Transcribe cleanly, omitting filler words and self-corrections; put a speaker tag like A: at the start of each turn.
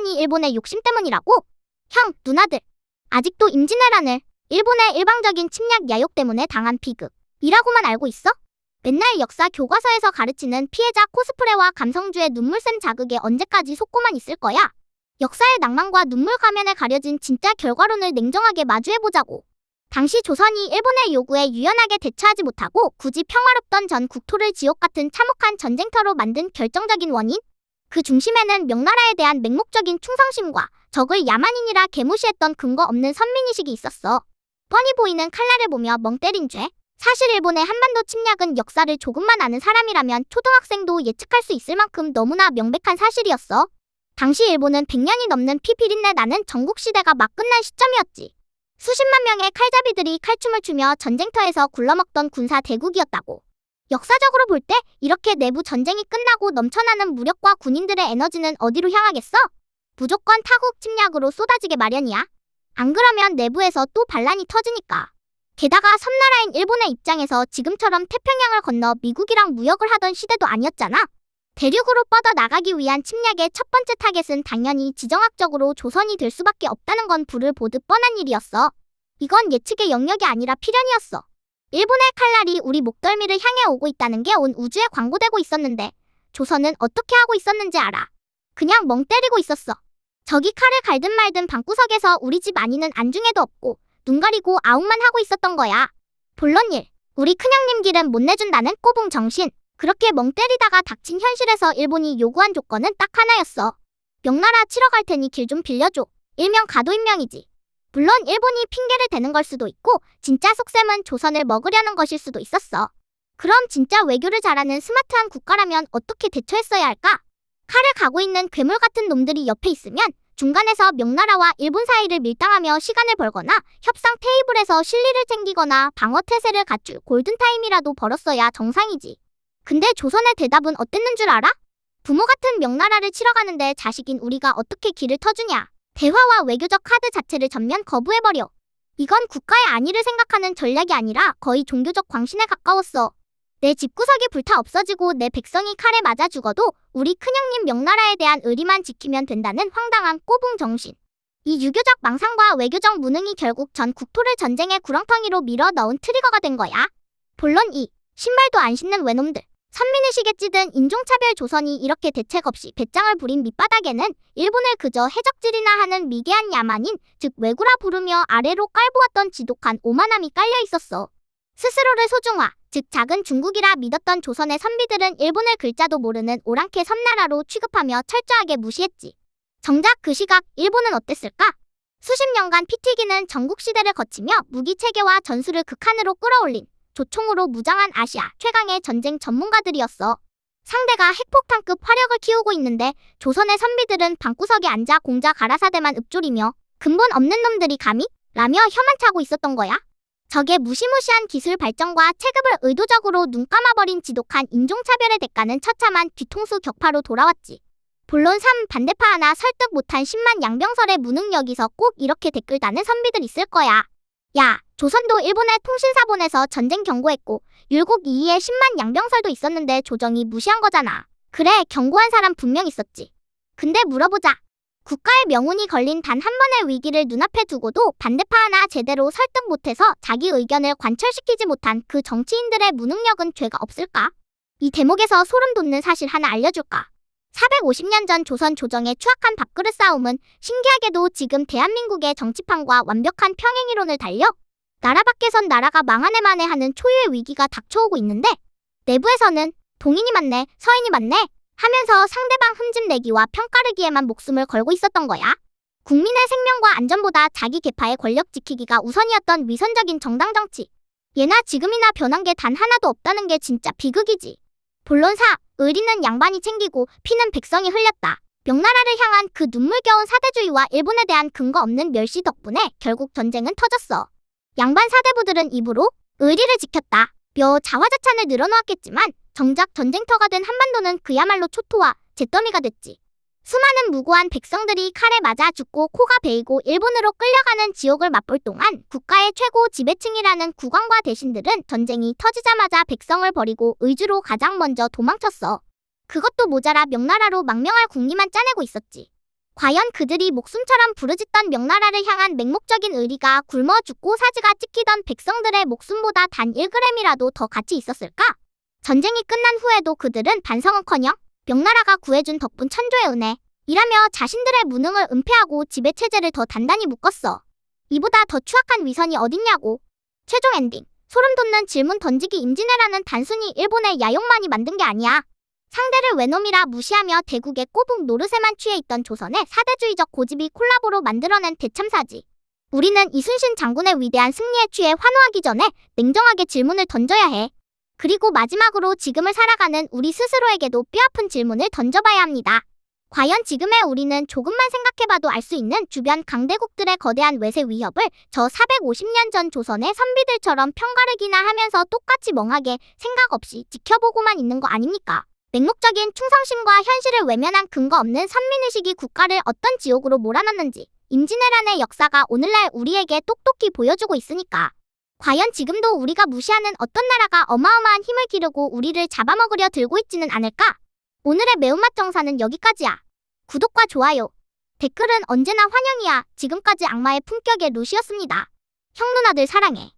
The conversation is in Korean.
A: 하니 일본의 욕심 때문이라고? 형, 누나들. 아직도 임진왜란을 일본의 일방적인 침략 야욕 때문에 당한 비극이라고만 알고 있어? 맨날 역사 교과서에서 가르치는 피해자 코스프레와 감성주의 눈물샘 자극에 언제까지 속고만 있을 거야? 역사의 낭만과 눈물 가면에 가려진 진짜 결과론을 냉정하게 마주해보자고. 당시 조선이 일본의 요구에 유연하게 대처하지 못하고 굳이 평화롭던 전 국토를 지옥 같은 참혹한 전쟁터로 만든 결정적인 원인? 그 중심에는 명나라에 대한 맹목적인 충성심과 적을 야만인이라 개무시했던 근거 없는 선민의식이 있었어. 뻔히 보이는 칼날을 보며 멍 때린 죄. 사실 일본의 한반도 침략은 역사를 조금만 아는 사람이라면 초등학생도 예측할 수 있을 만큼 너무나 명백한 사실이었어. 당시 일본은 100년이 넘는 피비린내 나는 전국시대가 막 끝난 시점이었지. 수십만 명의 칼잡이들이 칼춤을 추며 전쟁터에서 굴러먹던 군사 대국이었다고. 역사적으로 볼 때 이렇게 내부 전쟁이 끝나고 넘쳐나는 무력과 군인들의 에너지는 어디로 향하겠어? 무조건 타국 침략으로 쏟아지게 마련이야. 안 그러면 내부에서 또 반란이 터지니까. 게다가 섬나라인 일본의 입장에서 지금처럼 태평양을 건너 미국이랑 무역을 하던 시대도 아니었잖아. 대륙으로 뻗어나가기 위한 침략의 첫 번째 타겟은 당연히 지정학적으로 조선이 될 수밖에 없다는 건 불을 보듯 뻔한 일이었어. 이건 예측의 영역이 아니라 필연이었어. 일본의 칼날이 우리 목덜미를 향해 오고 있다는 게 온 우주에 광고되고 있었는데 조선은 어떻게 하고 있었는지 알아? 그냥 멍 때리고 있었어. 적이 칼을 갈든 말든 방구석에서 우리 집 아니는 안중에도 없고 눈 가리고 아웅만 하고 있었던 거야. 본론 1. 우리 큰형님 길은 못 내준다는 꼬붕 정신. 그렇게 멍 때리다가 닥친 현실에서 일본이 요구한 조건은 딱 하나였어. 명나라 치러 갈 테니 길 좀 빌려줘. 일명 가도인명이지. 물론 일본이 핑계를 대는 걸 수도 있고 진짜 속셈은 조선을 먹으려는 것일 수도 있었어. 그럼 진짜 외교를 잘하는 스마트한 국가라면 어떻게 대처했어야 할까? 칼을 가고 있는 괴물 같은 놈들이 옆에 있으면 중간에서 명나라와 일본 사이를 밀당하며 시간을 벌거나 협상 테이블에서 실리를 챙기거나 방어 태세를 갖출 골든타임이라도 벌었어야 정상이지. 근데 조선의 대답은 어땠는 줄 알아? 부모 같은 명나라를 치러 가는데 자식인 우리가 어떻게 길을 터주냐. 대화와 외교적 카드 자체를 전면 거부해버려. 이건 국가의 안위를 생각하는 전략이 아니라 거의 종교적 광신에 가까웠어. 내 집구석이 불타 없어지고 내 백성이 칼에 맞아 죽어도 우리 큰형님 명나라에 대한 의리만 지키면 된다는 황당한 꼬붕 정신. 이 유교적 망상과 외교적 무능이 결국 전 국토를 전쟁의 구렁텅이로 밀어 넣은 트리거가 된 거야. 본론 2. 신발도 안 신는 외놈들. 선민의식에 찌든 인종차별 조선이 이렇게 대책 없이 배짱을 부린 밑바닥에는 일본을 그저 해적질이나 하는 미개한 야만인, 즉 왜구라 부르며 아래로 깔보았던 지독한 오만함이 깔려 있었어. 스스로를 소중화, 즉 작은 중국이라 믿었던 조선의 선비들은 일본을 글자도 모르는 오랑캐 섬나라로 취급하며 철저하게 무시했지. 정작 그 시각 일본은 어땠을까? 수십 년간 피 튀기는 전국시대를 거치며 무기체계와 전술을 극한으로 끌어올린 조총으로 무장한 아시아 최강의 전쟁 전문가들이었어. 상대가 핵폭탄급 화력을 키우고 있는데 조선의 선비들은 방구석에 앉아 공자 가라사대만 읊조리며 근본 없는 놈들이 감히? 라며 혀만 차고 있었던 거야. 적의 무시무시한 기술 발전과 체급을 의도적으로 눈 감아버린 지독한 인종차별의 대가는 처참한 뒤통수 격파로 돌아왔지. 본론 3. 반대파 하나 설득 못한 10만 양병설의 무능력이서 꼭 이렇게 댓글 다는 선비들 있을 거야. 야, 조선도 일본에 통신사 보내서 전쟁 경고했고 율곡 이이에 10만 양병설도 있었는데 조정이 무시한 거잖아. 그래, 경고한 사람 분명 있었지. 근데 물어보자. 국가의 명운이 걸린 단 한 번의 위기를 눈앞에 두고도 반대파 하나 제대로 설득 못해서 자기 의견을 관철시키지 못한 그 정치인들의 무능력은 죄가 없을까? 이 대목에서 소름 돋는 사실 하나 알려줄까? 450년 전 조선 조정의 추악한 밥그릇 싸움은 신기하게도 지금 대한민국의 정치판과 완벽한 평행이론을 달려 나라 밖에선 나라가 망하네만에 하는 초유의 위기가 닥쳐오고 있는데 내부에서는 동인이 맞네, 서인이 맞네 하면서 상대방 흠집내기와 평가르기에만 목숨을 걸고 있었던 거야. 국민의 생명과 안전보다 자기 계파의 권력 지키기가 우선이었던 위선적인 정당 정치. 예나 지금이나 변한 게 단 하나도 없다는 게 진짜 비극이지. 본론 4. 의리는 양반이 챙기고 피는 백성이 흘렸다. 명나라를 향한 그 눈물겨운 사대주의와 일본에 대한 근거 없는 멸시 덕분에 결국 전쟁은 터졌어. 양반 사대부들은 입으로 의리를 지켰다 며 자화자찬을 늘어놓았겠지만 정작 전쟁터가 된 한반도는 그야말로 초토화, 잿더미가 됐지. 수많은 무고한 백성들이 칼에 맞아 죽고 코가 베이고 일본으로 끌려가는 지옥을 맛볼 동안 국가의 최고 지배층이라는 국왕과 대신들은 전쟁이 터지자마자 백성을 버리고 의주로 가장 먼저 도망쳤어. 그것도 모자라 명나라로 망명할 궁리만 짜내고 있었지. 과연 그들이 목숨처럼 부르짖던 명나라를 향한 맹목적인 의리가 굶어 죽고 사지가 찢기던 백성들의 목숨보다 단 1g이라도 더 가치 있었을까? 전쟁이 끝난 후에도 그들은 반성은커녕 명나라가 구해준 덕분 천조의 은혜 이라며 자신들의 무능을 은폐하고 지배체제를 더 단단히 묶었어. 이보다 더 추악한 위선이 어딨냐고. 최종 엔딩. 소름 돋는 질문 던지기. 임진왜란은 단순히 일본의 야욕만이 만든 게 아니야. 상대를 외놈이라 무시하며 대국의 꼬북 노릇에만 취해 있던 조선의 사대주의적 고집이 콜라보로 만들어낸 대참사지. 우리는 이순신 장군의 위대한 승리에 취해 환호하기 전에 냉정하게 질문을 던져야 해. 그리고 마지막으로 지금을 살아가는 우리 스스로에게도 뼈아픈 질문을 던져봐야 합니다. 과연 지금의 우리는 조금만 생각해봐도 알 수 있는 주변 강대국들의 거대한 외세 위협을 저 450년 전 조선의 선비들처럼 편가르기나 하면서 똑같이 멍하게 생각 없이 지켜보고만 있는 거 아닙니까? 맹목적인 충성심과 현실을 외면한 근거 없는 선민의식이 국가를 어떤 지옥으로 몰아넣는지 임진왜란의 역사가 오늘날 우리에게 똑똑히 보여주고 있으니까. 과연 지금도 우리가 무시하는 어떤 나라가 어마어마한 힘을 기르고 우리를 잡아먹으려 들고 있지는 않을까? 오늘의 매운맛 정사는 여기까지야. 구독과 좋아요, 댓글은 언제나 환영이야. 지금까지 악마의 품격의 루시였습니다. 형 누나들 사랑해.